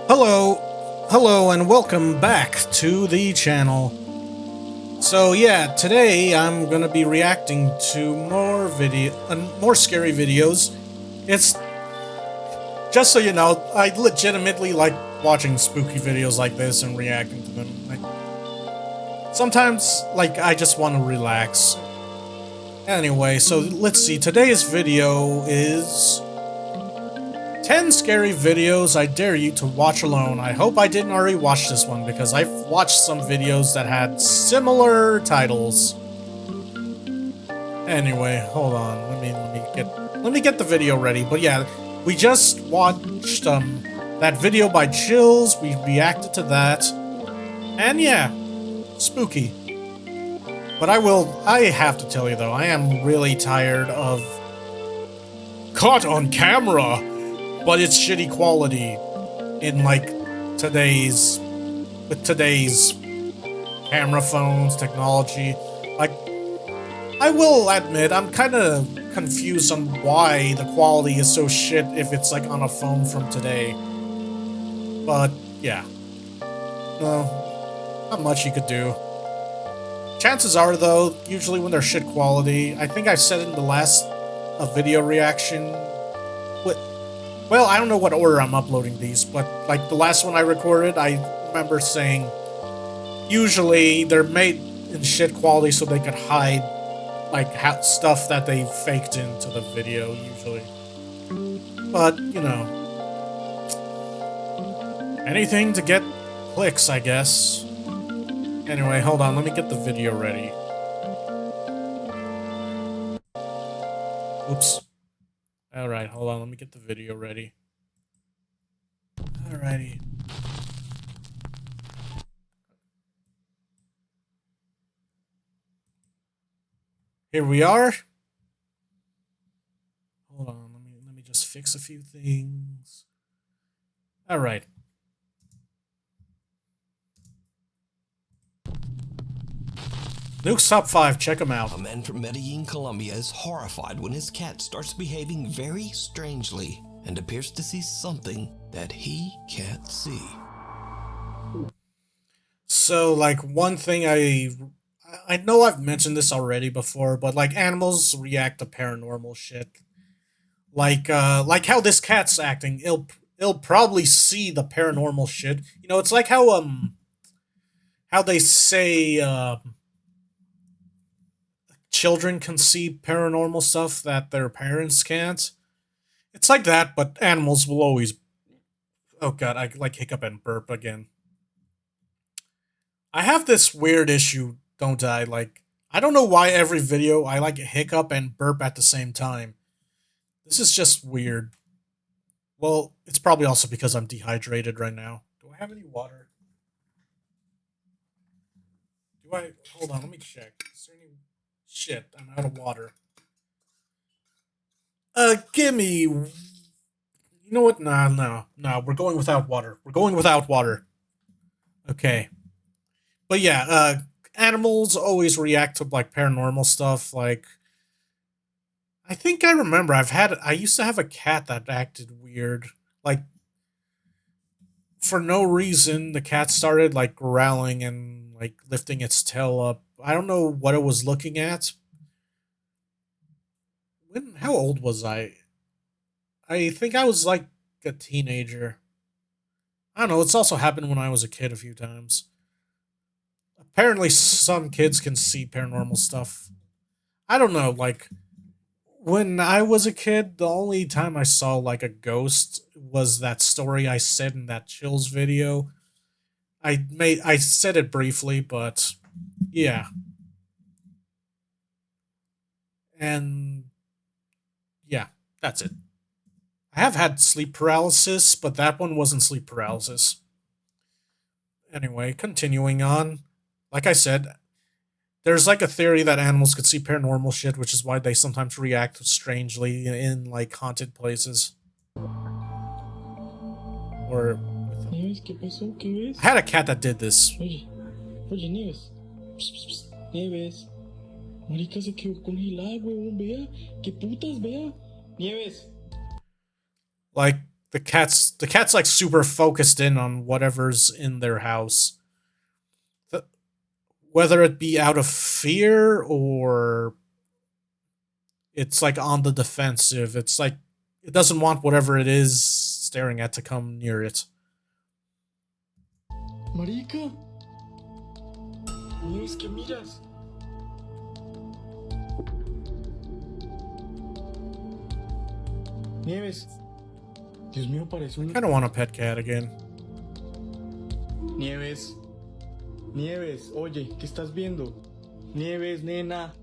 Hello, and welcome back to the channel. So yeah, today I'm gonna be reacting to more scary videos. It's just so you know, I legitimately like watching spooky videos like this and reacting to them. Sometimes, I just want to relax. Anyway, so let's see. Today's video is 10 scary videos I dare you to watch alone. I hope I didn't already watch this one because I've watched some videos that had similar titles. Anyway, hold on. Let me get the video ready. But yeah, we just watched that video by Chills. We reacted to that. And yeah, spooky. But I have to tell you though, I am really tired of caught on camera, but it's shitty quality in with today's camera phones technology. I will admit I'm kind of confused on why the quality is so shit if it's on a phone from today. But yeah, no, not much you could do. Chances are though, usually when they're shit quality, I think I said in the last video reaction. Well, I don't know what order I'm uploading these, but the last one I recorded, I remember saying usually they're made in shit quality so they could hide stuff that they faked into the video usually. But, you know, anything to get clicks, I guess. Anyway, hold on, let me get the video ready. Oops. Alright, hold on, let me get the video ready. Alrighty. Here we are. Hold on, let me just fix a few things. Alright. Nuke's top 5, check them out. A man from Medellin, Colombia is horrified when his cat starts behaving very strangely and appears to see something that he can't see. So, one thing I know I've mentioned this already before, but animals react to paranormal shit. Like how this cat's acting, it'll probably see the paranormal shit. You know, it's like how they say children can see paranormal stuff that their parents can't. It's like that, but animals will always. Oh god, I hiccup and burp again. I have this weird issue, don't I? I don't know why every video I hiccup and burp at the same time. This is just weird. Well, it's probably also because I'm dehydrated right now. Do I have any water? Hold on, let me check. Is there any... Shit, I'm out of water. Gimme... You know what? No. We're going without water. Okay. But yeah, animals always react to paranormal stuff. I think I remember I used to have a cat that acted weird. For no reason, the cat started growling and lifting its tail up. I don't know what it was looking at. How old was I? I think I was a teenager. I don't know, it's also happened when I was a kid a few times. Apparently some kids can see paranormal stuff. I don't know, when I was a kid, the only time I saw a ghost was that story I said in that Chills video. I said it briefly, but yeah. And yeah, that's it. I have had sleep paralysis, but that one wasn't sleep paralysis. Anyway, continuing on. Like I said, there's a theory that animals could see paranormal shit, which is why they sometimes react strangely in haunted places. Or I had a cat that did this. Oye, Nieves. Nieves. Marica se quedó congelada, huevón, vea. ¿Qué putas, vea? Nieves. the cat's like super focused in on whatever's in their house. Whether it be out of fear or it's like on the defensive. It's like it doesn't want whatever it is staring at to come near it. Marica. Nieves, ¿qué miras? Nieves. Dios mío, parece un... I kind of want a pet cat again. Nieves. Nieves, oye, ¿qué estás viendo? Nieves, nena.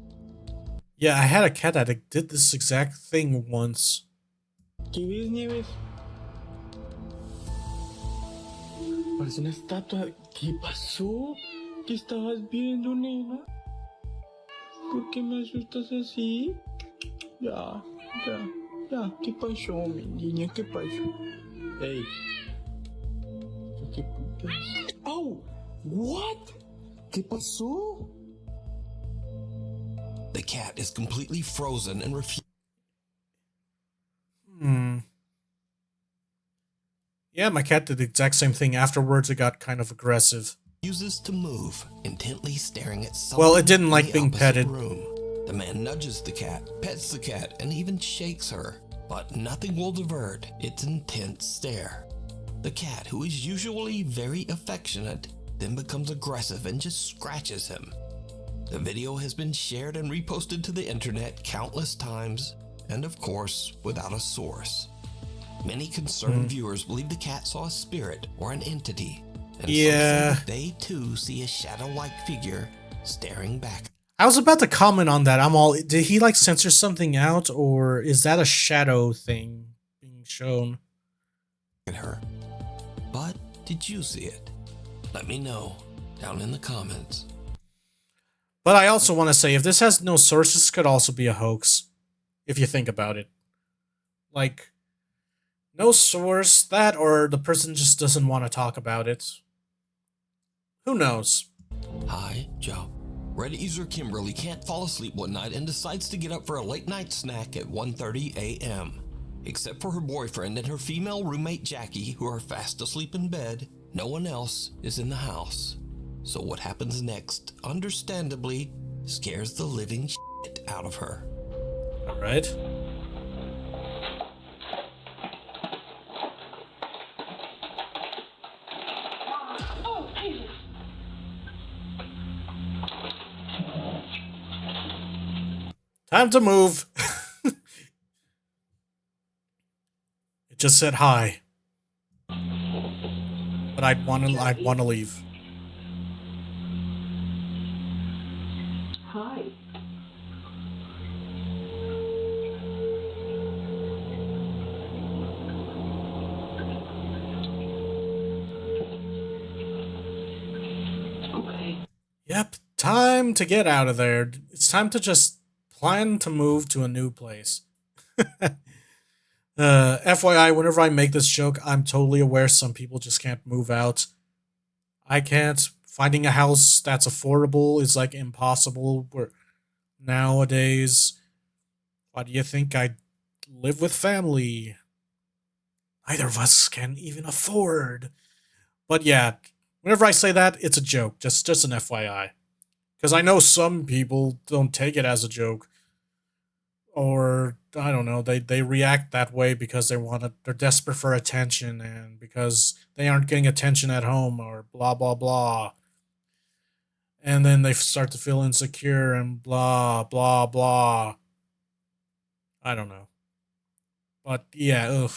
Yeah, I had a cat that did this exact thing once. ¿Qué ves, Nieves? Parece una estatua. ¿Qué pasó? ¿Qué estabas viendo, nena? ¿Por qué me asustas así? Ya. ¿Qué pasó, mi niña? ¿Qué pasó? Ey. ¿Qué putas? ¡Oh! What? ¿Qué pasó? The cat is completely frozen and refuses Yeah, my cat did the exact same thing. Afterwards, it got kind of aggressive. to move, intently staring at something. Well, it didn't in like the being opposite petted. room. The man nudges the cat, pets the cat, and even shakes her, but nothing will divert its intense stare. The cat, who is usually very affectionate, then becomes aggressive and just scratches him. The video has been shared and reposted to the internet countless times, and of course, without a source. Many concerned viewers believe the cat saw a spirit or an entity, and some say that they too see a shadow-like figure staring back. I was about to comment on that. Did he like censor something out, or is that a shadow thing being shown? At her. But did you see it? Let me know down in the comments. But I also want to say, if this has no source, this could also be a hoax. If you think about it. Like, no source, that, or the person just doesn't want to talk about it. Who knows? Hi, Joe. Red user Kimberly can't fall asleep one night and decides to get up for a late night snack at 1:30 a.m. Except for her boyfriend and her female roommate Jackie, who are fast asleep in bed, no one else is in the house. So what happens next, understandably, scares the living shit out of her. Alright. Time to move. It just said hi. But I'd want to leave. Hi. Okay. Yep, time to get out of there. It's time to just plan to move to a new place. FYI, whenever I make this joke, I'm totally aware some people just can't move out. I can't. Finding a house that's affordable is like impossible. Nowadays, why do you think I live with family? Neither of us can even afford. But yeah, whenever I say that, it's a joke. Just an FYI. Because I know some people don't take it as a joke. Or, I don't know, they react that way because they're desperate for attention and because they aren't getting attention at home or blah, blah, blah. And then they start to feel insecure and blah, blah, blah. I don't know. But, yeah, ugh.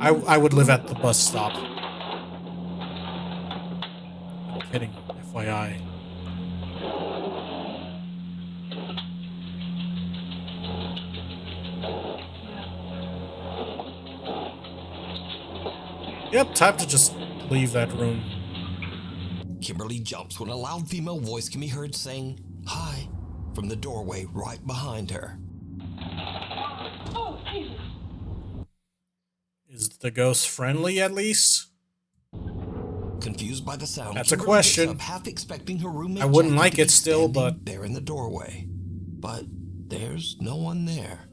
I would live at the bus stop. I'm kidding, FYI. Yep, time to just leave that room. Kimberly jumps when a loud female voice can be heard saying, "Hi," from the doorway right behind her. Oh, Jesus. Is the ghost friendly at least? Confused by the sound, That's a Kimberly question. gets up, half expecting her roommate I wouldn't Jackie like to be it still, standing but there in the doorway. But there's no one there.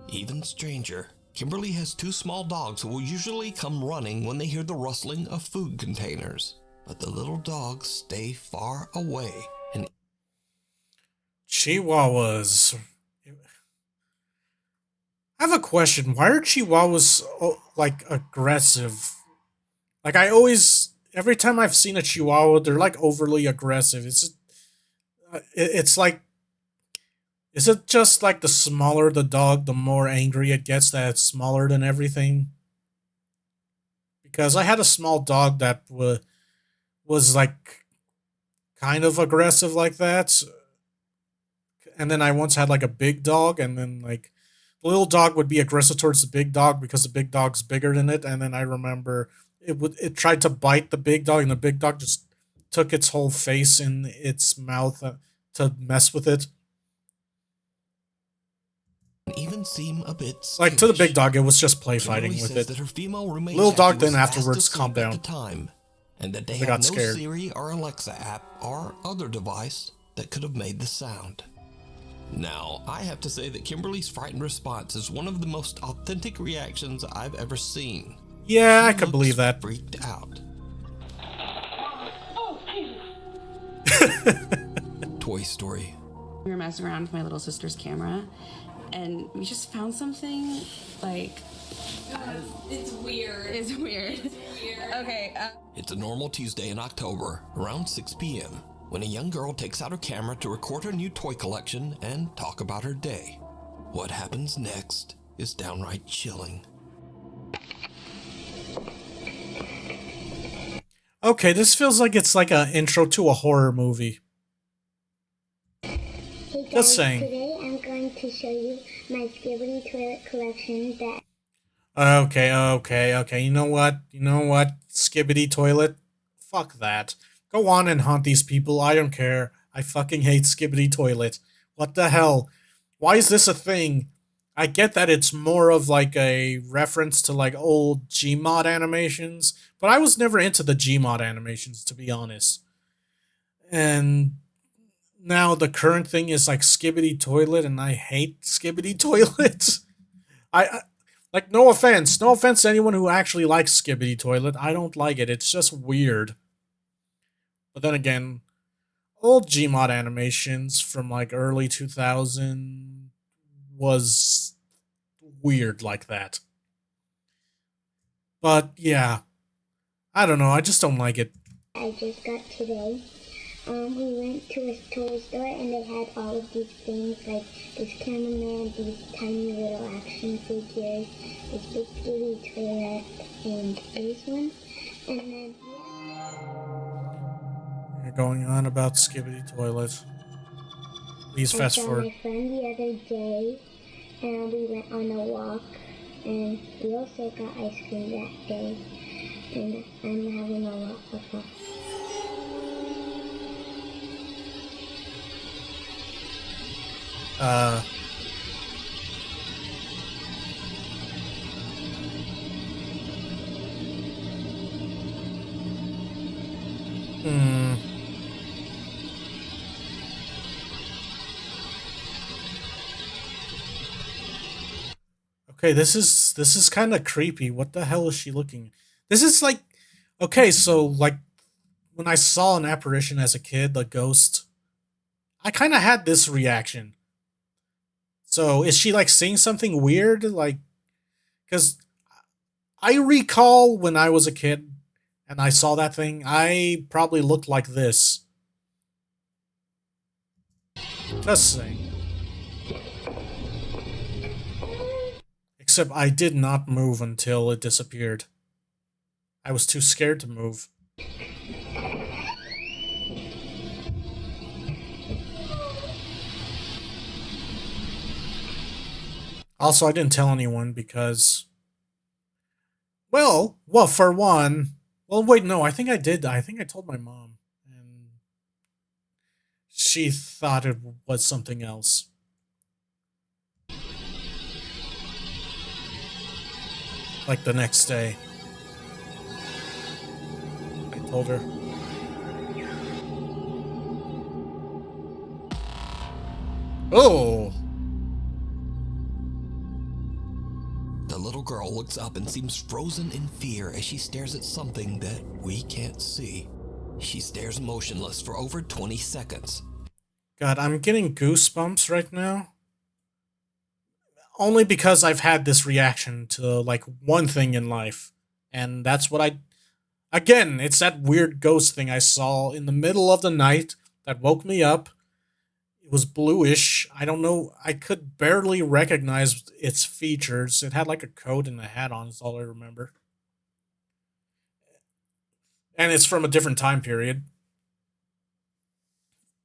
Even stranger, Kimberly has two small dogs who will usually come running when they hear the rustling of food containers. But the little dogs stay far away and Chihuahuas. I have a question. Why are Chihuahuas like aggressive? Like every time I've seen a Chihuahua, they're like overly aggressive. It's like, is it just like the smaller the dog, the more angry it gets that it's smaller than everything? Because I had a small dog that was like kind of aggressive like that, and then I once had like a big dog, and then like the little dog would be aggressive towards the big dog because the big dog's bigger than it, and then I remember it tried to bite the big dog, and the big dog just took its whole face in its mouth to mess with it. even seem a bit Like to the big skittish. dog, it was just play Kimberly fighting with says it. that her female roommate Little dog Jackie then was fast afterwards asleep calmed down. at the time, and that they They had got no scared. Siri or Alexa app or other device that could have made the sound. Now, I have to say that Kimberly's frightened response is one of the most authentic reactions I've ever seen. Yeah, I She could believe looks that. freaked out. Oh, Jesus. Toy Story. We were messing around with my little sister's camera, and we just found something like. It's weird. It's weird. Okay. It's a normal Tuesday in October, around 6 p.m., when a young girl takes out her camera to record her new toy collection and talk about her day. What happens next is downright chilling. Okay, this feels like it's like an intro to a horror movie. Hey guys, Just saying. today I'm going to show you my Skibbity toilet collection that Okay. You know what? Skibbity toilet? Fuck that. Go on and haunt these people. I don't care. I fucking hate Skibbity toilet. What the hell? Why is this a thing? I get that it's more of like a reference to like old Gmod animations, but I was never into the Gmod animations, to be honest. And now the current thing is like Skibbity toilet, and I hate Skibbity toilet. I like, no offense to anyone who actually likes Skibbity toilet. I don't like it. It's just weird. But then again, old Gmod animations from like early 2000 was weird like that. But yeah, I don't know. I just don't like it. I just got today. We went to a toy store and they had all of these things like this cameraman, these tiny little action figures, this big Skibbity toilet, and this one. And then You're going on about Skibbity toilet. Please I fast saw forward. my friend the other day, and we went on a walk, and we also got ice cream that day, and I'm having a lot of fun. Hmm. Okay, this is kind of creepy. What the hell is she looking? This is like, okay, so like when I saw an apparition as a kid, the ghost, I kind of had this reaction. So is she like seeing something weird? Like, because I recall when I was a kid and I saw that thing, I probably looked like this. Just saying. Except I did not move until it disappeared. I was too scared to move. Also, I didn't tell anyone because, well, for one, well, wait, no, I think I did. I think I told my mom, and she thought it was something else. Like the next day, I told her. Oh. The little girl looks up and seems frozen in fear as she stares at something that we can't see. She stares motionless for over 20 seconds. God, I'm getting goosebumps right now. Only because I've had this reaction to, like, one thing in life. And that's what I... Again, it's that weird ghost thing I saw in the middle of the night that woke me up. It was bluish. I don't know. I could barely recognize its features. It had, like, a coat and a hat on, is all I remember. And it's from a different time period.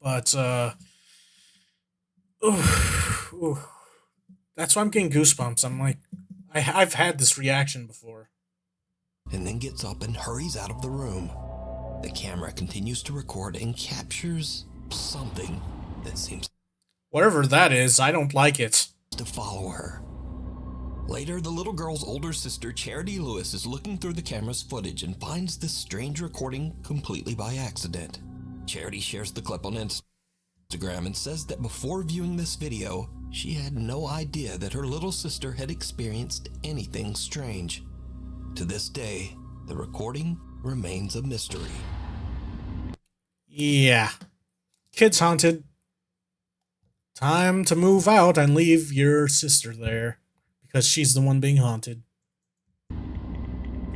But, ooh. That's why I'm getting goosebumps. I'm like, I've had this reaction before. And then gets up and hurries out of the room. The camera continues to record and captures something that seems Whatever that is, I don't like it. to follow her. Later, the little girl's older sister, Charity Lewis, is looking through the camera's footage and finds this strange recording completely by accident. Charity shares the clip on Instagram and says that before viewing this video, she had no idea that her little sister had experienced anything strange. To this day, the recording remains a mystery. Yeah. Kids haunted. Time to move out and leave your sister there. Because she's the one being haunted.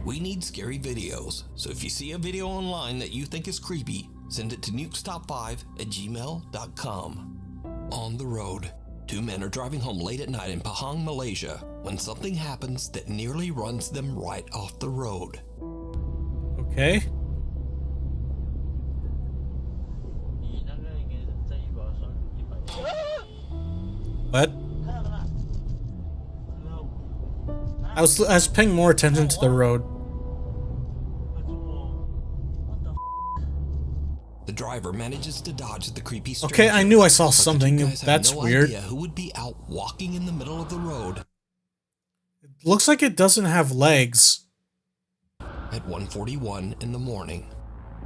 We need scary videos, so if you see a video online that you think is creepy, send it to nukestop5@gmail.com. On the road, two men are driving home late at night in Pahang, Malaysia, when something happens that nearly runs them right off the road. Okay. What? I was paying more attention to the road. The driver manages to dodge the creepy stranger. Okay, I knew I saw but the two something. guys have That's no weird. idea who would be out walking in the middle of the road. It looks like it doesn't have legs. At 1:41 in the morning.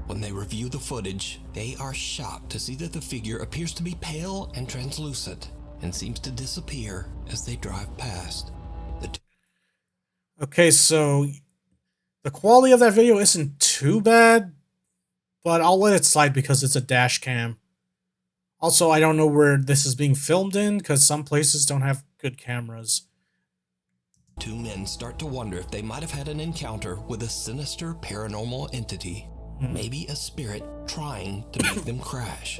When they review the footage, they are shocked to see that the figure appears to be pale and translucent and seems to disappear as they drive past. Okay, so the quality of that video isn't too bad, but I'll let it slide because it's a dash cam. Also, I don't know where this is being filmed in because some places don't have good cameras. Two men start to wonder if they might have had an encounter with a sinister paranormal entity. Maybe a spirit trying to make them crash.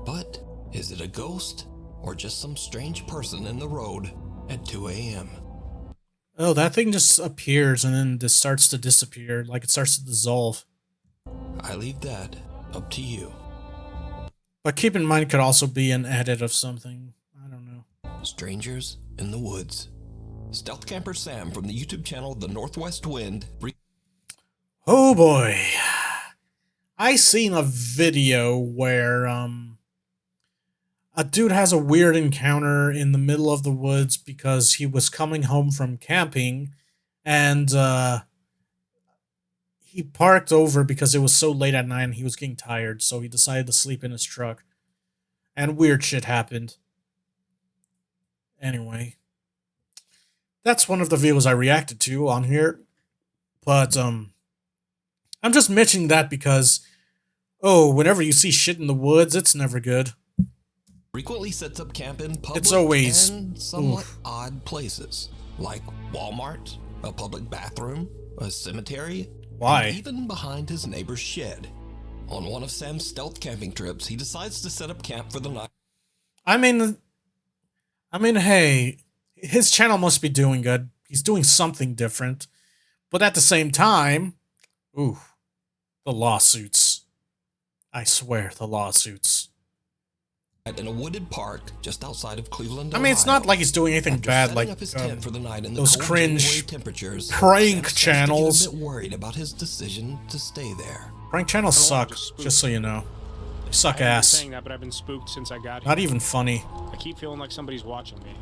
But is it a ghost or just some strange person in the road at 2 a.m.? Oh, that thing just appears and then just starts to disappear, like it starts to dissolve. I leave that up to you. But keep in mind, it could also be an edit of something. I don't know. Strangers in the woods. Stealth Camper Sam from the YouTube channel The Northwest Wind. Oh boy. I seen a video where, a dude has a weird encounter in the middle of the woods because he was coming home from camping and he parked over because it was so late at night and he was getting tired, so he decided to sleep in his truck. And weird shit happened. Anyway, that's one of the videos I reacted to on here. But I'm just mentioning that because, whenever you see shit in the woods, it's never good. Frequently sets up camp in public It's always and somewhat odd places, like Walmart, a public bathroom, a cemetery, Why? and even behind his neighbor's shed. On one of Sam's stealth camping trips, he decides to set up camp for the night. I mean, hey, his channel must be doing good. He's doing something different. But at the same time, the lawsuits. I swear, the lawsuits. In a wooded park just outside of Cleveland, I mean, it's not like he's doing anything After bad, setting like up his tent for the night in the those cold cringe January temperatures, prank Sam starts to channels. get a bit worried about his decision to stay there. Prank channels I don't suck, wanna just spook. just so you know. They suck I haven't been ass. saying that, but I've been spooked since I got here. Not even funny. I keep feeling like somebody's watching me.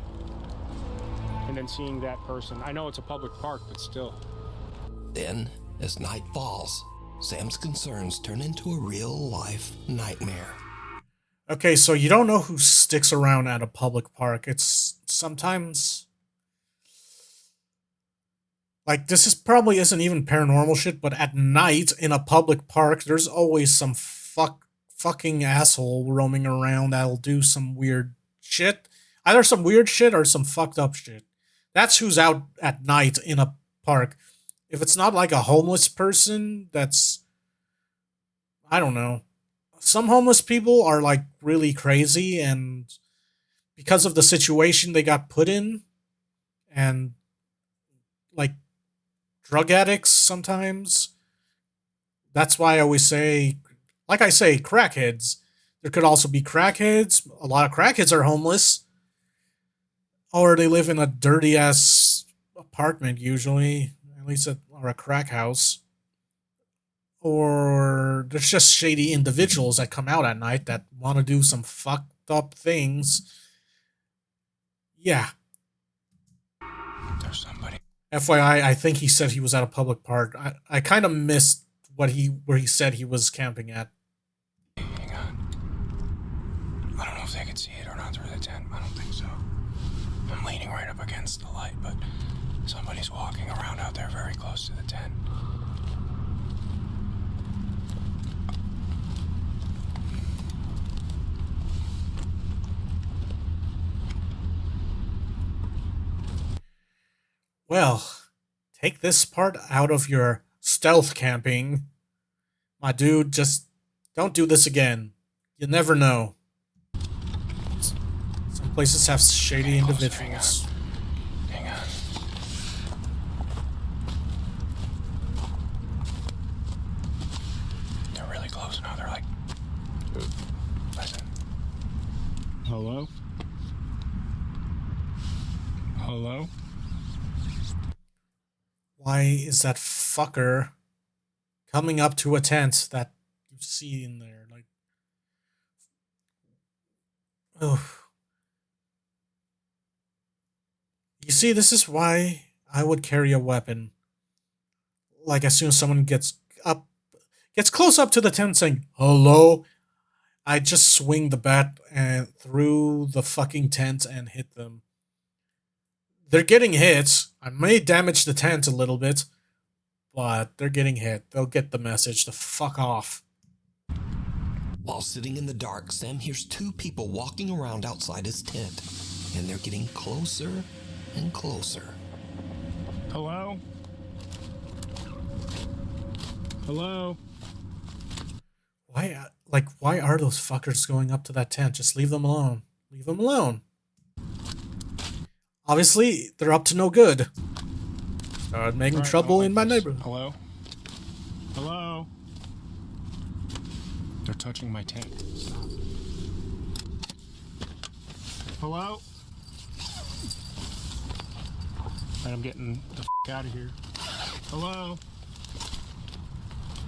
And then seeing that person. I know it's a public park, but still. Then, as night falls, Sam's concerns turn into a real-life nightmare. Okay, so you don't know who sticks around at a public park. It's sometimes... Like, this is probably isn't even paranormal shit, but at night in a public park, there's always some fucking asshole roaming around that'll do some weird shit. Either some weird shit or some fucked up shit. That's who's out at night in a park. If it's not like a homeless person, that's, I don't know. Some homeless people are like really crazy, and because of the situation they got put in, and like drug addicts sometimes. That's why I always say, like I say, crackheads. There could also be crackheads. A lot of crackheads are homeless, or they live in a dirty ass apartment, usually, at least or a crack house. Or there's just shady individuals that come out at night that want to do some fucked up things. Yeah. There's somebody. FYI, I think he said he was at a public park. I kind of missed where he said he was camping at. Hang on. I don't know if they could see it or not through the tent. I don't think so. I'm leaning right up against the light, but somebody's walking around out there very close to the tent. Well, take this part out of your stealth camping. My dude, just don't do this again. You never know. Some places have shady individuals. Hang on. They're really close now. They're like... Listen. Hello? Hello? Why is that fucker coming up to a tent that you see in there? Like, oh. You see, this is why I would carry a weapon. Like, as soon as someone gets close up to the tent saying, hello, I just swing the bat and through the fucking tent and hit them. They're getting hit. I may damage the tent a little bit, but they're getting hit. They'll get the message to fuck off. While sitting in the dark, Sam hears two people walking around outside his tent, and they're getting closer and closer. Hello? Hello? Why are those fuckers going up to that tent? Just leave them alone. Leave them alone. Obviously, they're up to no good. Started making trouble in my neighborhood. Hello? Hello? They're touching my tent. Stop. Hello? Alright, I'm getting the f*** out of here. Hello?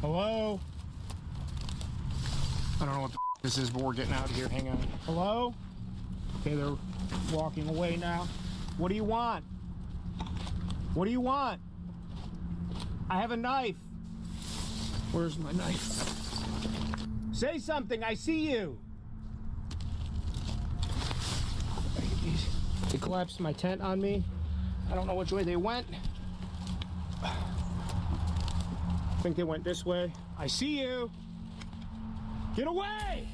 Hello? I don't know what the f*** this is, but we're getting out of here. Hang on. Hello? Okay, they're walking away now. What do you want? What do you want? I have a knife. Where's my knife? Say something, I see you. They collapsed my tent on me. I don't know which way they went. I think they went this way. I see you. Get away!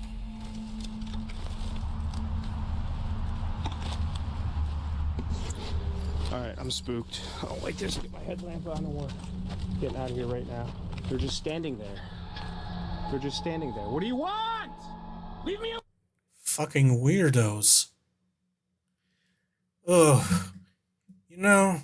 Alright, I'm spooked. I don't like this. Get my headlamp on and we're getting out of here right now. They're just standing there. They're just standing there. What do you want? Leave me alone! Fucking weirdos. Ugh. You know,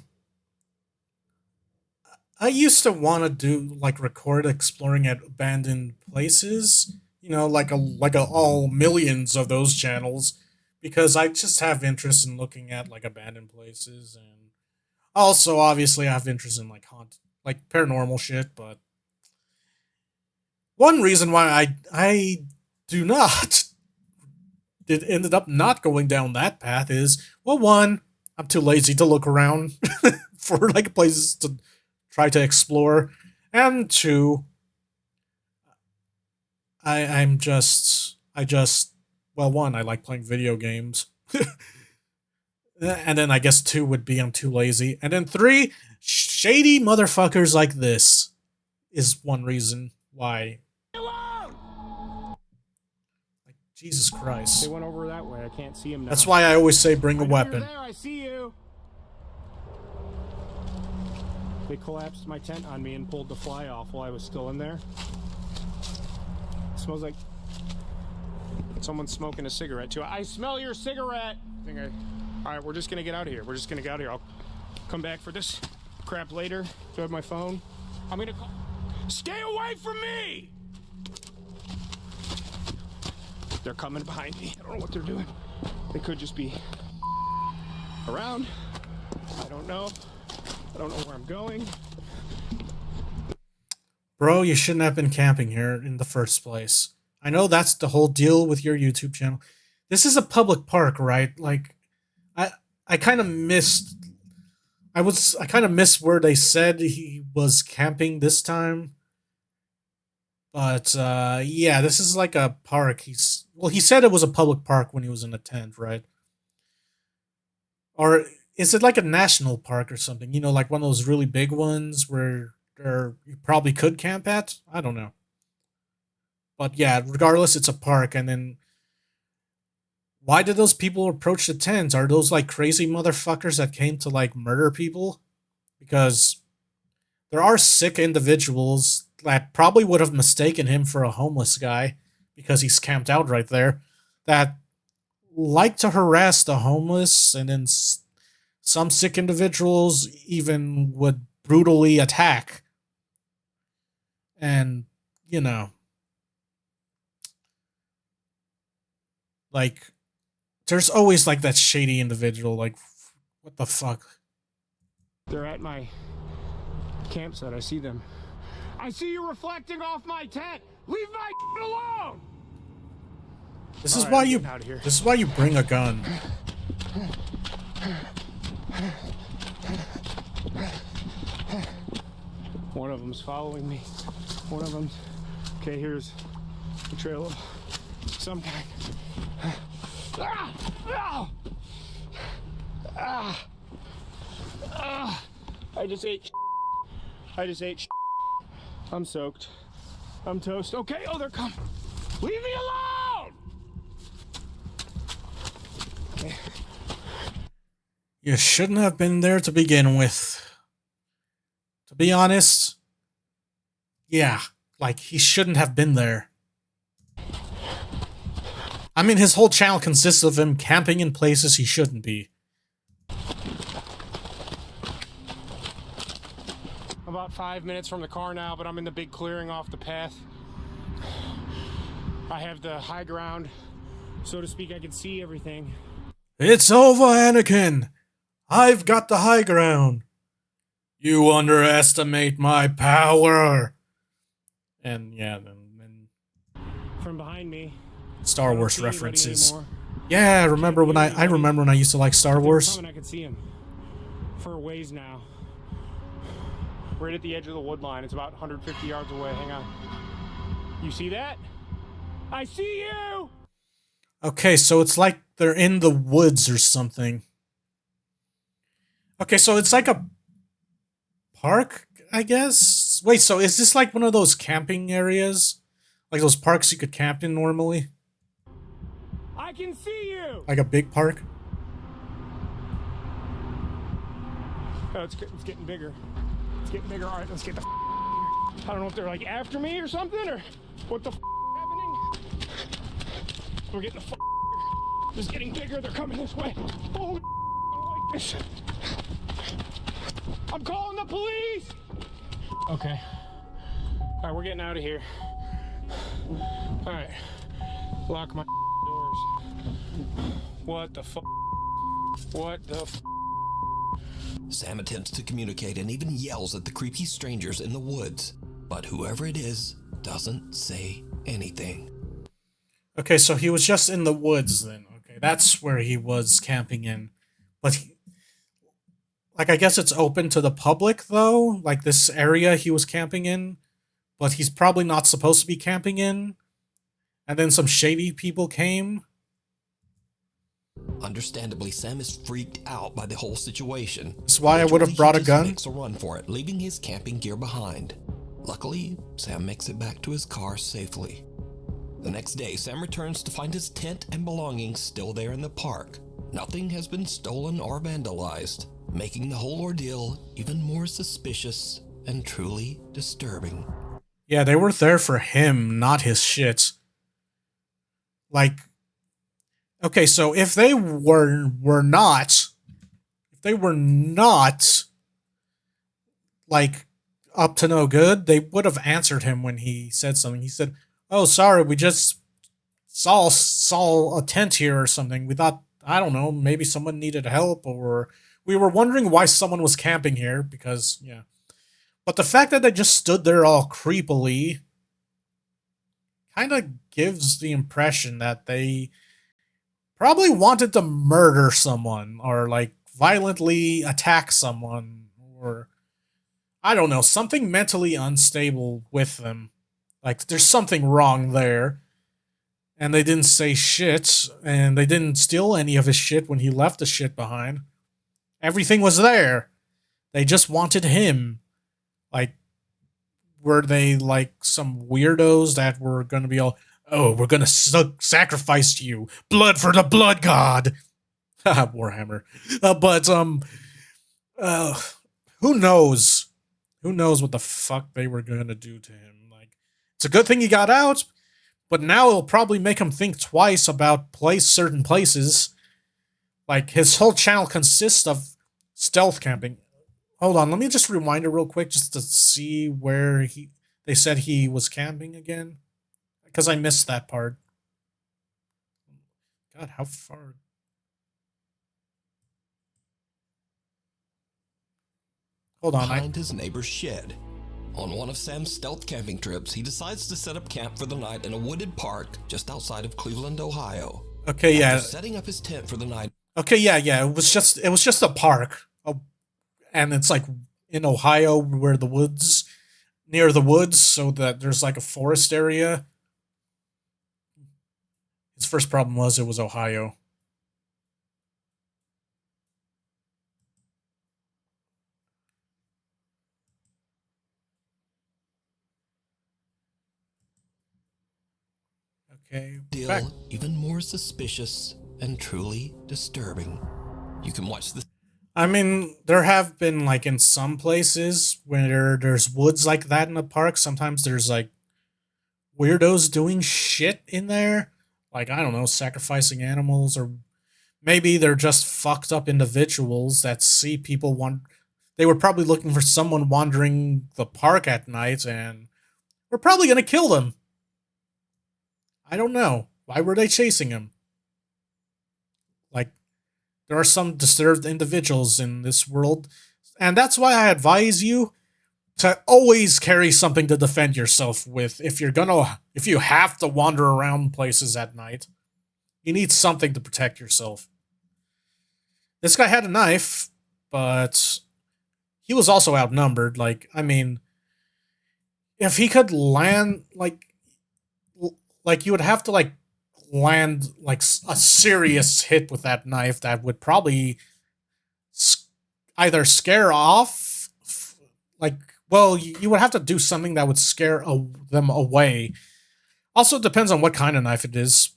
I used to want to do, like, record exploring at abandoned places. You know, like all millions of those channels. Because I just have interest in looking at, like, abandoned places, and also obviously I have interest in, like, paranormal shit. But one reason why I do not ended up not going down that path is, well, one, I'm too lazy to look around for, like, places to try to explore, and two, well, one, I like playing video games. And then I guess two would be I'm too lazy. And then three, Shady motherfuckers like this is one reason why. Like, Jesus Christ. They went over that way. I can't see him now. That's why I always say bring a I know weapon. You're there. I see you. They collapsed my tent on me and pulled the fly off while I was still in there. It smells like someone's smoking a cigarette too. I smell your cigarette. All right, we're just gonna get out of here. We're just gonna get out of here. I'll come back for this crap later. Do I have my phone? I'm gonna call. Stay away from me! They're coming behind me. I don't know what they're doing. They could just be around. I don't know. I don't know where I'm going. Bro, you shouldn't have been camping here in the first place. I know that's the whole deal with your YouTube channel. This is a public park, right? Like, I kind of missed. I kind of missed where they said he was camping this time. But yeah, this is like a park. He said it was a public park when he was in a tent, right? Or is it like a national park or something? You know, like one of those really big ones where you probably could camp at? I don't know. But yeah, regardless, it's a park. And then why did those people approach the tent? Are those like crazy motherfuckers that came to like murder people? Because there are sick individuals that probably would have mistaken him for a homeless guy because he's camped out right there, that like to harass the homeless, and then some sick individuals even would brutally attack. And, you know, like, there's always like that shady individual, like, what the fuck? They're at my campsite. I see them. I see you reflecting off my tent. Leave my alone. This is why you. This is why you bring a gun. One of them's following me. One of them's. Okay, here's the trail of some kind. Ah! Ah! Ah! Ah! I just ate. I just ate. I'm soaked. I'm toast. Okay, oh, they're coming. Leave me alone! Okay. You shouldn't have been there to begin with. To be honest, yeah, like, he shouldn't have been there. I mean, his whole channel consists of him camping in places he shouldn't be. About 5 minutes from the car now, but I'm in the big clearing off the path. I have the high ground, so to speak. I can see everything. It's over, Anakin! I've got the high ground! You underestimate my power! And yeah, then from behind me, Star Wars references. Yeah, I remember when I used to like Star Wars. I can see him for a ways now. Right at the edge of the wood line. It's about 150 yards away. Hang on. You see that? I see you! Okay, so it's like they're in the woods or something. Okay, so it's like a park, I guess? Wait, so is this like one of those camping areas? Like those parks you could camp in normally? I can see you! Like a big park? Oh, it's getting bigger. It's getting bigger. All right, let's get the I don't know if they're like after me or something, or what the happening. We're getting the It's getting bigger. They're coming this way. Holy I don't like this. I'm calling the police. Okay. All right, we're getting out of here. All right. Lock my doors. What the fuck? What the fuck? Sam attempts to communicate and even yells at the creepy strangers in the woods, but whoever it is doesn't say anything. Okay, so he was just in the woods then. Okay, that's where he was camping in. But, like, I guess it's open to the public, though? Like, this area he was camping in? But he's probably not supposed to be camping in? And then some shady people came? Understandably, Sam is freaked out by the whole situation. That's why I would have Eventually, brought a he just gun. makes a run for it, leaving his camping gear behind. Luckily, Sam makes it back to his car safely. The next day, Sam returns to find his tent and belongings still there in the park. Nothing has been stolen or vandalized, making the whole ordeal even more suspicious and truly disturbing. Yeah, they were there for him, not his shit. Like, okay, so if they were not, like, up to no good, they would have answered him when he said something. He said, "Oh, sorry, we just saw a tent here or something. We thought, I don't know, maybe someone needed help, or we were wondering why someone was camping here because, yeah." But the fact that they just stood there all creepily kind of gives the impression that they probably wanted to murder someone or like violently attack someone or I don't know, something mentally unstable with them. Like there's something wrong there. And they didn't say shit and they didn't steal any of his shit when he left the shit behind. Everything was there. They just wanted him. Like, were they like some weirdos that were going to be all, "Oh, we're going to sacrifice you. Blood for the blood god." Warhammer. But uh, who knows? Who knows what the fuck they were going to do to him? Like, it's a good thing he got out, but now it'll probably make him think twice about certain places. Like, his whole channel consists of stealth camping. Hold on, let me just rewind it real quick just to see where they said he was camping again. Because I missed that part. God, how far? Hold on. Behind his neighbor's shed. On one of Sam's stealth camping trips, he decides to set up camp for the night in a wooded park just outside of Cleveland, Ohio. Okay, yeah. After setting up his tent for the night. Okay, yeah. It was just a park. And it's like in Ohio where near the woods, so that there's like a forest area. His first problem was it was Ohio. Okay. Deal even more suspicious and truly disturbing. You can watch this. I mean, there have been, like, in some places where there's woods like that in the park, sometimes there's, like, weirdos doing shit in there. Like, I don't know, sacrificing animals, or maybe they're just fucked up individuals that see people they were probably looking for someone wandering the park at night, and we're probably gonna kill them. I don't know. Why were they chasing him? Like, there are some disturbed individuals in this world, and that's why I advise you to always carry something to defend yourself with. If you have to wander around places at night, you need something to protect yourself. This guy had a knife, but he was also outnumbered. Like, I mean, if he could land, like you would have to, like, land like a serious hit with that knife that would probably either scare off, like, well, you would have to do something that would scare them away. Also depends on what kind of knife it is.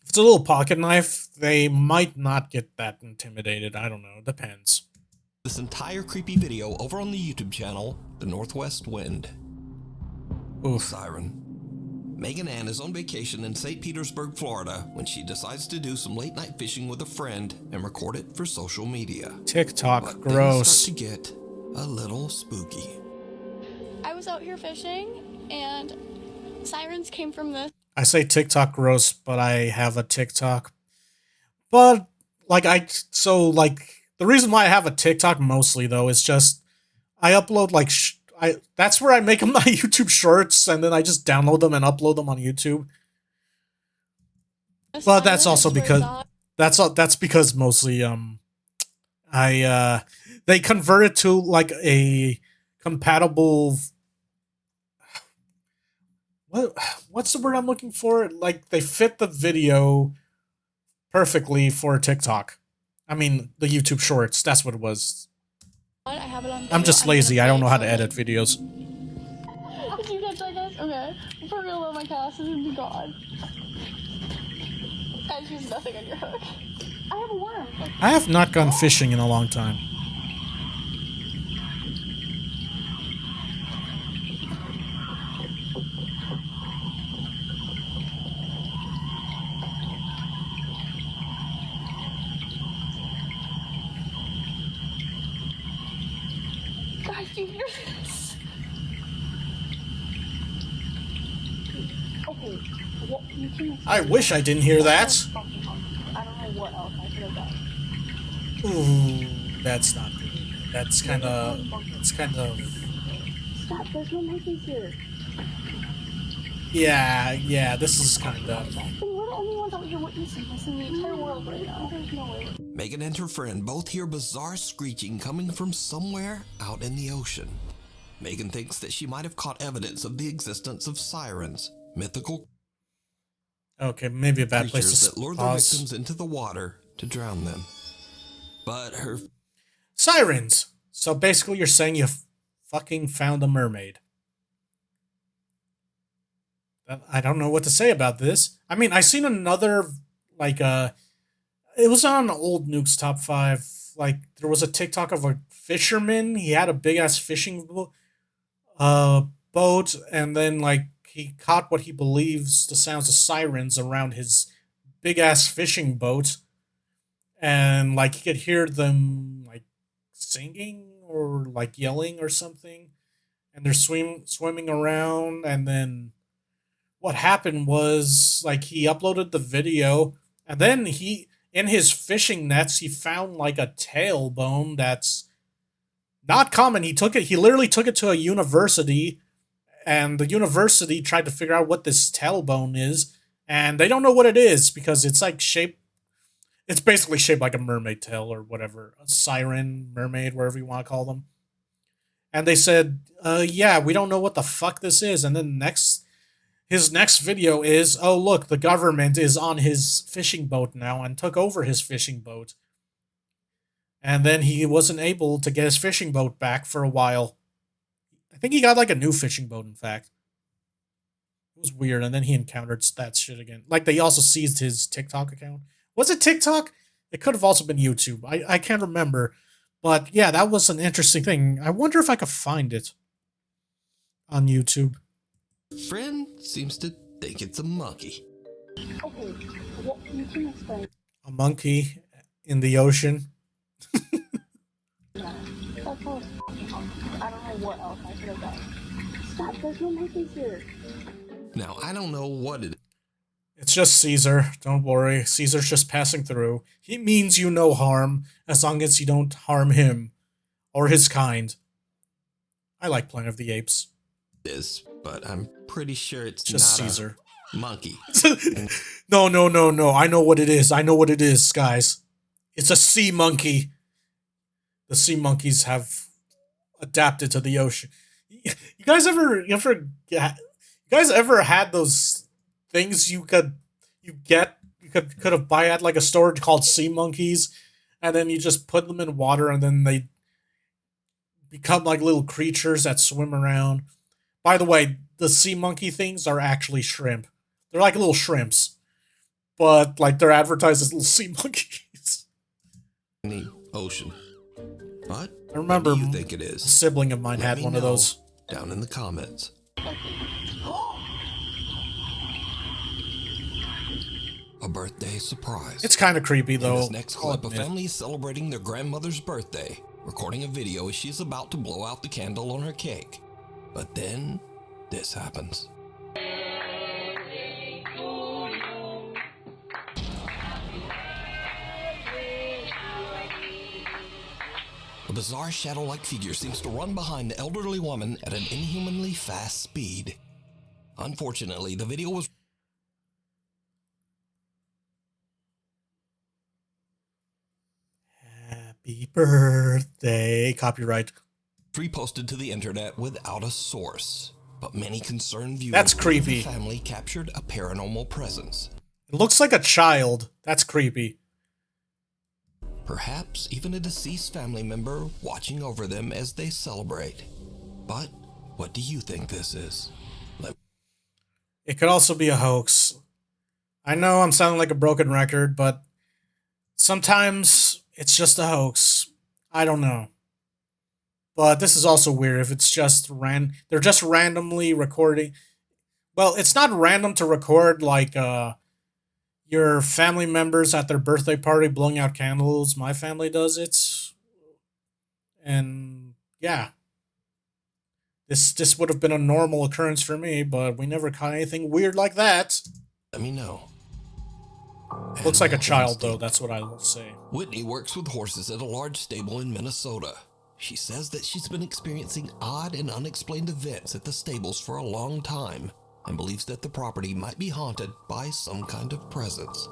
If it's a little pocket knife, they might not get that intimidated. I don't know, depends. This entire creepy video over on the YouTube channel, The Northwest Wind. Oof. Siren. Megan Ann is on vacation in St. Petersburg, Florida, when she decides to do some late-night fishing with a friend and record it for social media. TikTok, but gross. Things start to get a little spooky. I was out here fishing, and sirens came from the... I say TikTok gross, but I have a TikTok. But, like, the reason why I have a TikTok mostly, though, is just I upload, like, that's where I make my YouTube shorts, and then I just download them and upload them on YouTube. But that's also because that's because mostly they convert it to, like, a compatible, what's the word I'm looking for? Like, they fit the video perfectly for TikTok. I mean, the YouTube Shorts. That's what it was. I have it on I'm just video. lazy. I don't know how to play it edit videos. Did you catch that, guys? Okay. For real though, my cast is gonna be gone. Guys, use nothing on your hook. I have a worm. I have not gone fishing in a long time. Guys, do you hear this? Okay, what you can I wish I didn't hear that. I don't know what else I could have done. Ooh, that's not good. That's kind of. Stop, there's no monkeys here. Yeah, this is kind of. And we're the only ones out here witnessing this in the entire world right now. There's no way. Megan and her friend both hear bizarre screeching coming from somewhere out in the ocean. Megan thinks that she might have caught evidence of the existence of sirens, mythical Okay, maybe a bad place creatures to that lure their pause. victims into the water to drown them. But her Sirens. So basically, you're saying you fucking found a mermaid. I don't know what to say about this. I mean, I seen another like it was on old Nukes top 5. Like there was a TikTok of a fisherman. He had a big ass fishing boat, and then like he caught what he believes the sounds of sirens around his big ass fishing boat, and like he could hear them like singing or like yelling or something, and they're swimming around, and then what happened was like he uploaded the video, and then he in his fishing nets he found like a tailbone that's not common. He literally took it to a university, and the university tried to figure out what this tailbone is, and they don't know what it is because it's like shaped. It's basically shaped like a mermaid tail or whatever, a siren, mermaid, wherever you want to call them. And they said, yeah, we don't know what the fuck this is. And then his next video is, oh look, the government is on his fishing boat now and took over his fishing boat. And then he wasn't able to get his fishing boat back for a while. I think he got like a new fishing boat, in fact. It was weird, and then he encountered that shit again. Like they also seized his TikTok account. Was it TikTok? It could have also been YouTube. I can't remember. But yeah, that was an interesting thing. I wonder if I could find it on YouTube. friend seems to think it's a monkey. Okay, what you can explain. A monkey in the ocean. That's all. I don't know what else I could have done. Stop, there's no monkeys here. Now, I don't know what it It's just Caesar. Don't worry. Caesar's just passing through. He means you no harm, as long as you don't harm him or his kind. I like Planet of the Apes. is, but I'm pretty sure it's Just not Caesar. a monkey. No. I know what it is. Guys. It's a sea monkey. The sea monkeys have adapted to the ocean. You guys ever had those things you could have buy at like a store called sea monkeys, and then you just put them in water and then they become like little creatures that swim around. By the way, the sea monkey things are actually shrimp. They're like little shrimps, but like they're advertised as little sea monkeys. In the ocean. What? I remember What do you think it a is? sibling of mine Let had me one of know those. down in the comments. A birthday surprise. It's kind of creepy In though. this next I'll clip, a admit. family is celebrating their grandmother's birthday, recording a video as she's about to blow out the candle on her cake. But then, this happens. A bizarre shadow-like figure seems to run behind the elderly woman at an inhumanly fast speed. Unfortunately, the video was Happy birthday. Copyright. reposted to the internet without a source. But many concerned viewers That's believe creepy. the family captured a paranormal presence. It looks like a child. That's creepy. Perhaps even a deceased family member watching over them as they celebrate. But what do you think this is? It could also be a hoax. I know I'm sounding like a broken record, but sometimes it's just a hoax. I don't know. But this is also weird if it's just they're just randomly recording. Well, it's not random to record like your family members at their birthday party blowing out candles. My family does it. And yeah. This would have been a normal occurrence for me, but we never caught anything weird like that. Let me know. Looks like a Animal child, instinct. though, that's what I will say. Whitney works with horses at a large stable in Minnesota. She says that she's been experiencing odd and unexplained events at the stables for a long time and believes that the property might be haunted by some kind of presence.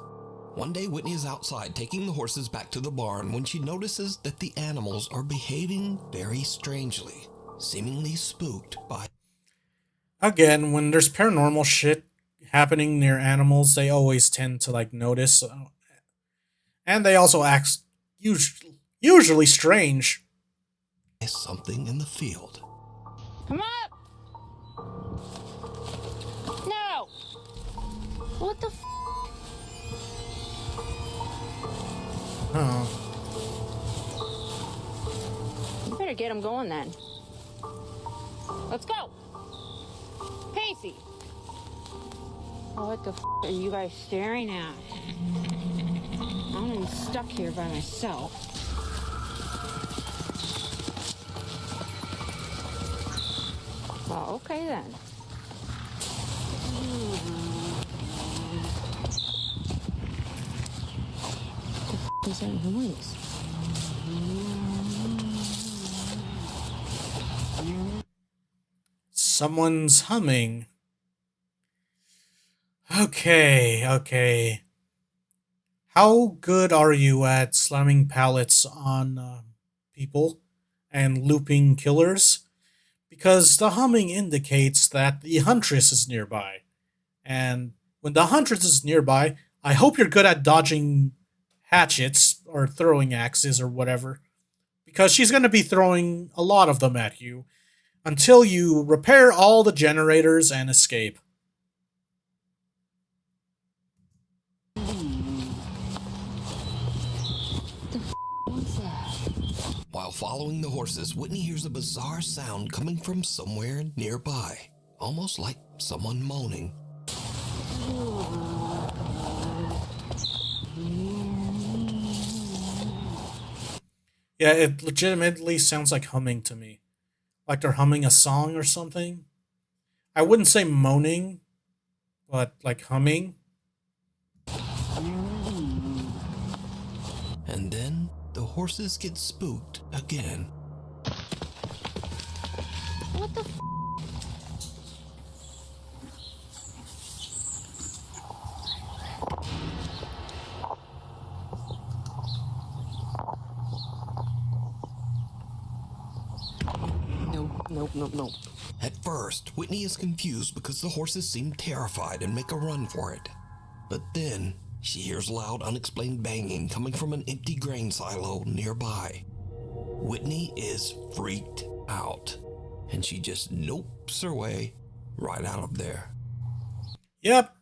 One day, Whitney is outside taking the horses back to the barn when she notices that the animals are behaving very strangely, seemingly spooked by... Again, when there's paranormal shit happening near animals, they always tend to, like, notice. And they also act usually strange. something in the field. Come up! No! What the f? Oh. You better get him going then. Let's go! Pacey! What the f are you guys staring at? I'm gonna be stuck here by myself. Well, okay then. What the f is that noise? Someone's humming. Okay. How good are you at slamming pallets on people and looping killers? Because the humming indicates that the huntress is nearby. And when the huntress is nearby, I hope you're good at dodging hatchets or throwing axes or whatever. Because she's going to be throwing a lot of them at you until you repair all the generators and escape. While following the horses, Whitney hears a bizarre sound coming from somewhere nearby, almost like someone moaning. Yeah, it legitimately sounds like humming to me. Like they're humming a song or something. I wouldn't say moaning, but like humming. And then the horses get spooked again. What the f? Nope. At first, Whitney is confused because the horses seem terrified and make a run for it. But then, she hears loud, unexplained banging coming from an empty grain silo nearby. Whitney is freaked out, and she just nopes her way right out of there. Yep.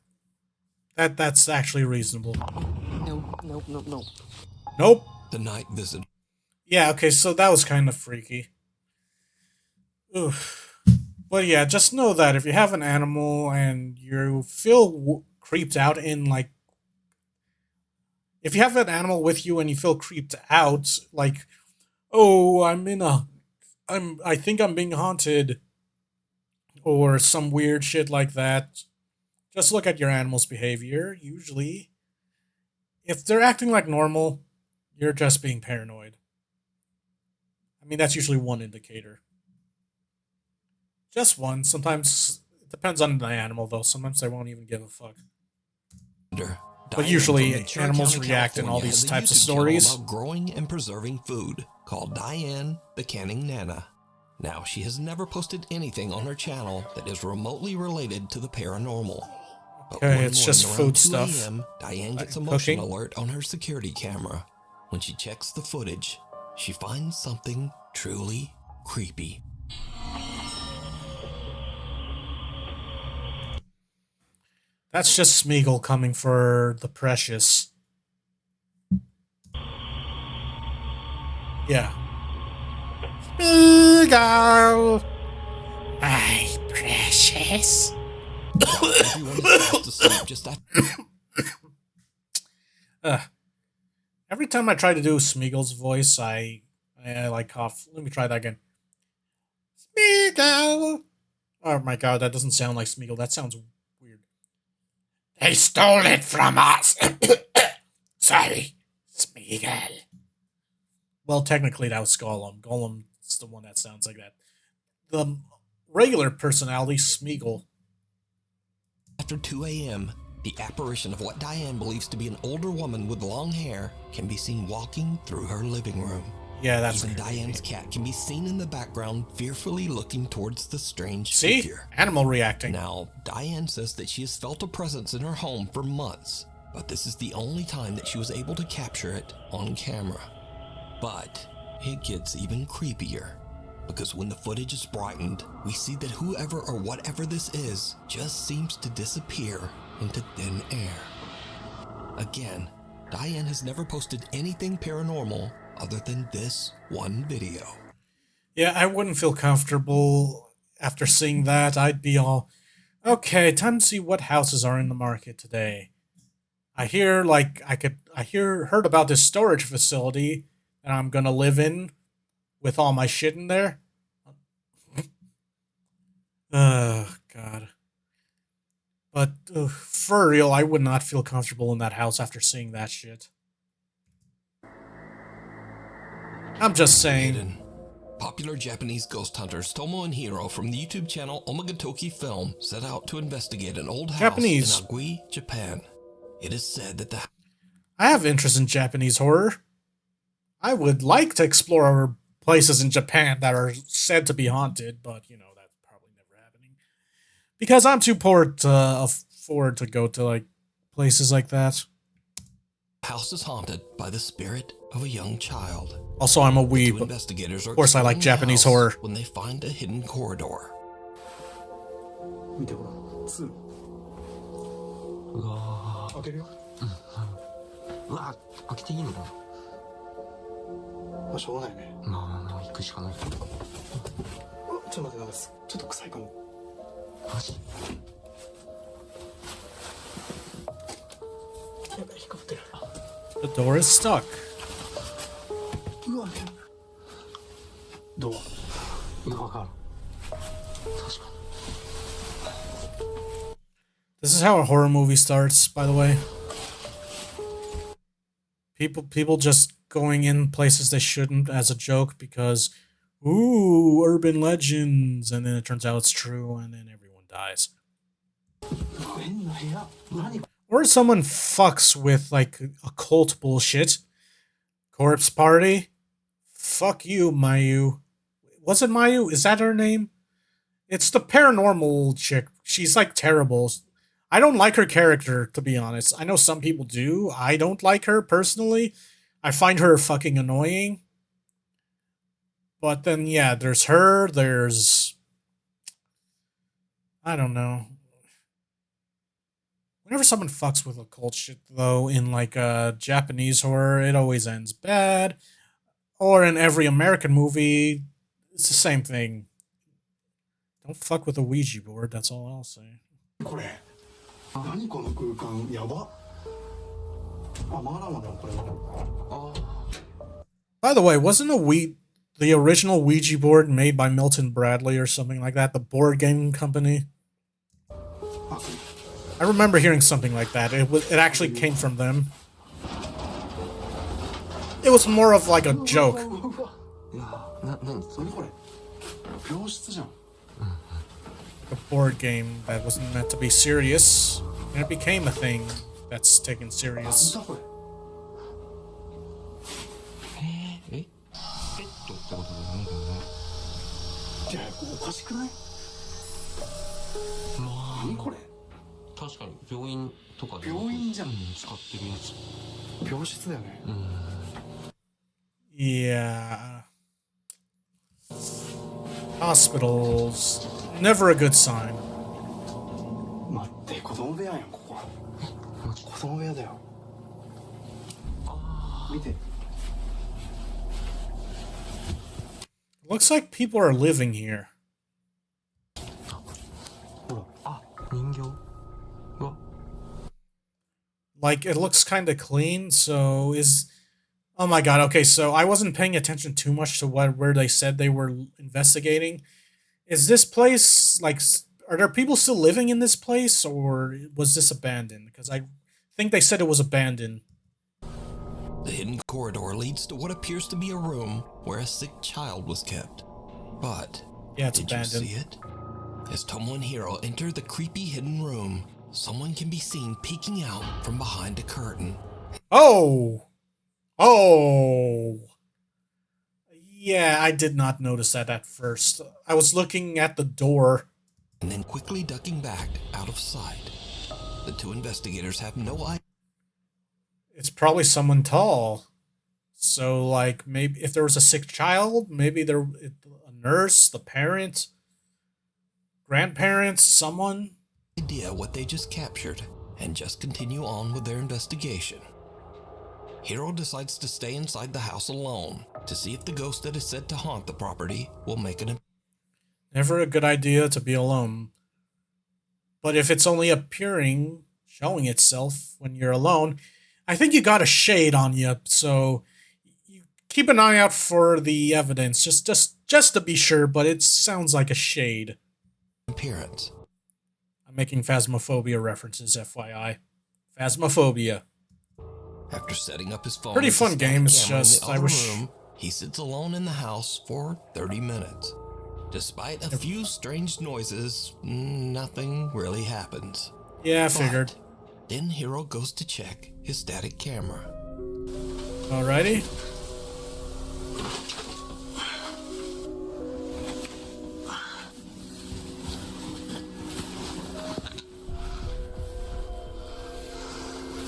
That's actually reasonable. Nope. Nope. The night visit. Yeah, okay, so that was kind of freaky. Oof. But yeah, just know that if you have an animal and you feel creeped out in, like, if you have an animal with you and you feel creeped out, like, oh, I think I'm being haunted, or some weird shit like that, just look at your animal's behavior. Usually, if they're acting like normal, you're just being paranoid. I mean, that's usually one indicator. Just one. Sometimes it depends on the animal, though. Sometimes they won't even give a fuck. But usually, animals react in all these types of stories. About growing and preserving food called Diane the Canning Nana. Now, she has never posted anything on her channel that is remotely related to the paranormal. But Okay, one it's just morning around food 2 stuff. a.m., Diane gets a Like motion cooking. alert on her security camera. When she checks the footage, she finds something truly creepy. That's just Smeagol coming for the precious. Yeah. Smeagol! My precious. While everyone is fast asleep just after Every time I try to do Smeagol's voice, I like cough. Let me try that again. Smeagol! Oh my god, that doesn't sound like Smeagol. That sounds weird. They stole it from us. Sorry, Smeagol. Well, technically that was Gollum. Gollum's the one that sounds like that. The regular personality, Smeagol. After 2 a.m., the apparition of what Diane believes to be an older woman with long hair can be seen walking through her living room. Yeah, that's Even creepy. Diane's cat can be seen in the background, fearfully looking towards the strange See? figure. Animal reacting. Now, Diane says that she has felt a presence in her home for months, but this is the only time that she was able to capture it on camera. But it gets even creepier, because when the footage is brightened, we see that whoever or whatever this is just seems to disappear into thin air. Again, Diane has never posted anything paranormal other than this one video. Yeah, I wouldn't feel comfortable after seeing that. I'd be all, okay, time to see what houses are in the market today. I heard about this storage facility that I'm gonna live in with all my shit in there. Oh, God. But for real, I would not feel comfortable in that house after seeing that shit. I'm just saying. Hidden. Popular Japanese ghost hunters Tomo and Hiro from the YouTube channel Omagatoki Film set out to investigate an old house Japanese. in Agui, Japan. It is said that the I have interest in Japanese horror. I would like to explore places in Japan that are said to be haunted, but, you know, that's probably never happening. Because I'm too poor to afford to go to, like, places like that. house is haunted by the spirit of a young child. Also, I'm a Two weeb. investigators are Of course I like exploring the Japanese house horror. when they find a hidden corridor. 見てほら通路うわ開けるようわ開けていいのかなまあしょうがないねまあ行くしかないちょっと待ってなんかちょっと臭いかもマジやばい引っかかってる The door is stuck. うわどうわかる確かに This is how a horror movie starts, by the way. People just going in places they shouldn't as a joke because, ooh, urban legends, and then it turns out it's true, and then everyone dies. 変な部屋何 Or someone fucks with, like, occult bullshit. Corpse Party? Fuck you, Mayu. Was it Mayu? Is that her name? It's the paranormal chick. She's, like, terrible. I don't like her character, to be honest. I know some people do. I don't like her, personally. I find her fucking annoying. But then, yeah, there's her, there's... I don't know. Whenever someone fucks with occult shit, though, in, like, Japanese horror, it always ends bad. Or in every American movie, it's the same thing. Don't fuck with a Ouija board, that's all I'll say. これ何この空間やばあまだまだこれあ By the way, wasn't the original Ouija board made by Milton Bradley or something like that? The board game company? I remember hearing something like that. It actually came from them. It was more of like a joke. いや何これ病室じゃん A board game that wasn't meant to be serious, and it became a thing that's taken serious. なんだこれペットってことじゃないかいやおかしくない何これ確かに病院とかで病院じゃん使ってるやつ。病室だよね。Yeah. Hospitals. Never a good sign. 待って子供部屋やんここ。子供部屋だよ。見て。 Looks like people are living here. ほら、あ、人形。うわ。 Like, it looks kind of clean, so is... Oh my god, okay, so I wasn't paying attention too much to where they said they were investigating. Is this place, like, are there people still living in this place, or was this abandoned? Because I think they said it was abandoned. The hidden corridor leads to what appears to be a room where a sick child was kept. But, yeah, it's did abandoned. You see it? As Tomo and Hiro enter the creepy hidden room, someone can be seen peeking out from behind a curtain. Oh! Oh! Yeah, I did not notice that at first. I was looking at the door. And then quickly ducking back out of sight. The two investigators have no idea. It's probably someone tall. So, like, maybe if there was a sick child, maybe a nurse, the parent, grandparents, someone. Idea what they just captured, and just continue on with their investigation. Hiro decides to stay inside the house alone to see if the ghost that is said to haunt the property will make an. Never a good idea to be alone. But if it's only appearing, showing itself when you're alone, I think you got a shade on you, so you keep an eye out for the evidence, just to be sure, but it sounds like a shade. Appearance. I'm making Phasmophobia references, FYI. Phasmophobia. After setting up his phone, pretty fun game. It's just I wish room, he sits alone in the house for 30 minutes. Despite a few strange noises, nothing really happens. Yeah, I figured. Then Hiro goes to check his static camera. Alrighty.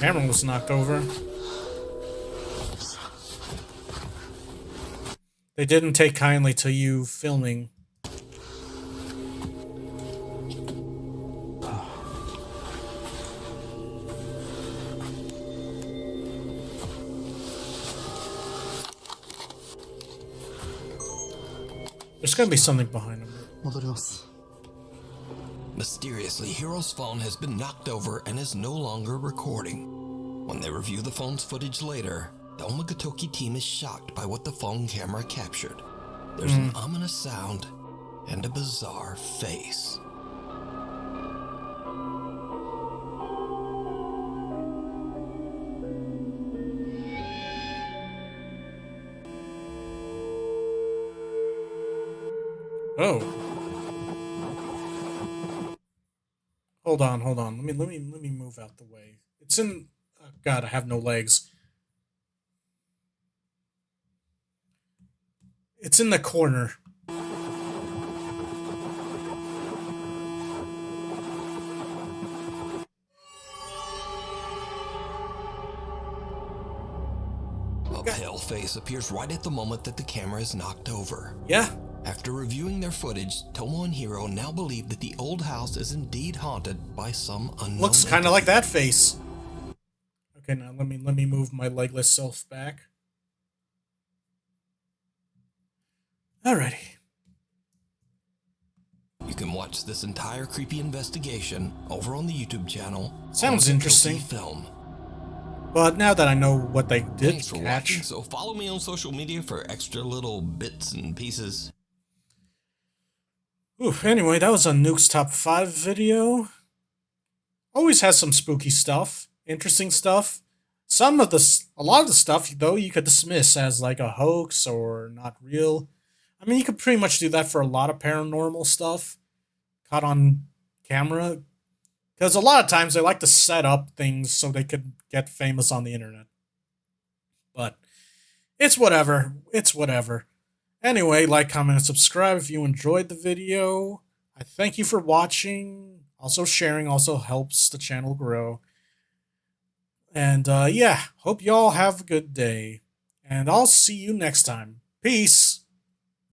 Camera was knocked over. They didn't take kindly to you filming. There's gonna be something behind him. Mysteriously, Hiro's phone has been knocked over and is no longer recording. When they review the phone's footage later, the Omagatoki team is shocked by what the phone camera captured. There's an ominous sound and a bizarre face. Oh. Hold on. Let me move out the way. It's in. Oh God, I have no legs. It's in the corner. A pale face appears right at the moment that the camera is knocked over. Yeah. After reviewing their footage, Tomo and Hiro now believe that the old house is indeed haunted by some unknown. Looks kind of like that face. Okay, now let me move my legless self back. Alrighty. You can watch this entire creepy investigation over on the YouTube channel. Sounds interesting. Film. But now that I know what they did Thanks for watching, so follow me on social media for extra little bits and pieces. Anyway, that was a Nukes Top 5 video. Always has some spooky stuff, interesting stuff. A lot of the stuff, though, you could dismiss as like a hoax or not real. I mean, you could pretty much do that for a lot of paranormal stuff caught on camera. Because a lot of times they like to set up things so they could get famous on the internet. But it's whatever. It's whatever. Anyway, like, comment, and subscribe if you enjoyed the video. I thank you for watching. Also, sharing also helps the channel grow. And yeah, hope y'all have a good day. And I'll see you next time. Peace.